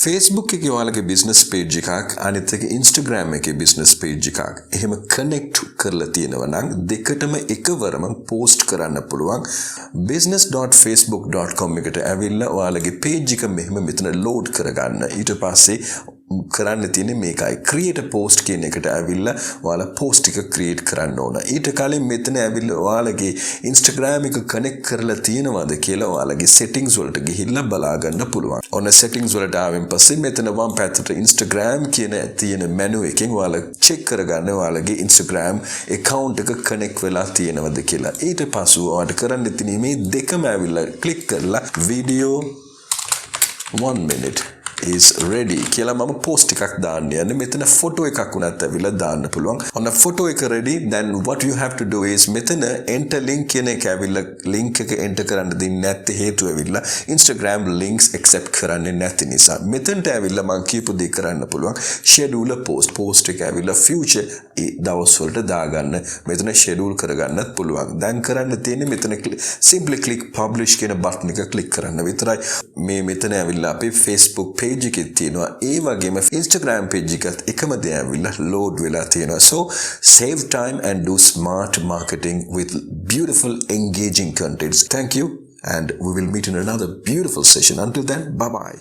Facebook එකේ ඔයාලගේ business page එකක් අනිත් එක Instagram එකේ business page එකක් එහෙම connect කරලා තියෙනවා නම් දෙකටම එකවරම post කරන්න පුළුවන් business.facebook.com එකට ඇවිල්ලා ඔයාලගේ page එක මෙහෙම මෙතන load කරගන්න. ඊට පස්සේ කරන්න තියෙන්නේ මේකයි create a post කියන එකට ඇවිල්ලා ඔයාලා post එක create කරන්න ඕන. ඊට කලින් මෙතන ඇවිල්ලා ඔයාලගේ Instagram එක connect කරලා තියෙනවද කියලා ඔයාලගේ settings වලට ගිහිල්ලා බලා ගන්න පුළුවන්. ඔන්න settings වලට ආවෙන් පස්සේ මෙතන වම් පැත්තට Instagram කියන තියෙන menu එකෙන් ඔයාලා check කරගන්න ඔයාලගේ Instagram account එක connect වෙලා තියෙනවද කියලා. ඊට පස්සේ ඔයාලට කරන්න තියෙන්නේ මේ දෙකම ඇවිල්ලා click කරලා video 1 minute is ready කියලා මම post එකක් දාන්න යන්නේ. මෙතන photo එකක් උනත් ඇවිල්ලා දාන්න පුළුවන්. ඔන්න photo එක ready. Then what you have to do is මෙතන enter link කියන එක ඇවිල්ලා link එක enter කරන්න දෙන්නේ නැත්te හේතුව ඇවිල්ලා Instagram links accept කරන්නේ නැති නිසා. මෙතනට ඇවිල්ලා මම කියපු දේ කරන්න පුළුවන්. schedule a post එක ඇවිල්ලා future දවස් වලට දාගන්න. මෙතන schedule කරගන්නත් පුළුවන්. දැන් කරන්න තියෙන්නේ මෙතන simply click publish කියන button එක click කරන්න විතරයි. මේ මෙතන ඇවිල්ලා අපේ Facebook page එකේ තියෙනවා. ඒ වගේම Instagram page එකත් එකම දේ ඇවිල්ලා load වෙලා තියෙනවා. So save time and do smart marketing with beautiful engaging contents. Thank you and we will meet in another beautiful session. Until then, bye bye.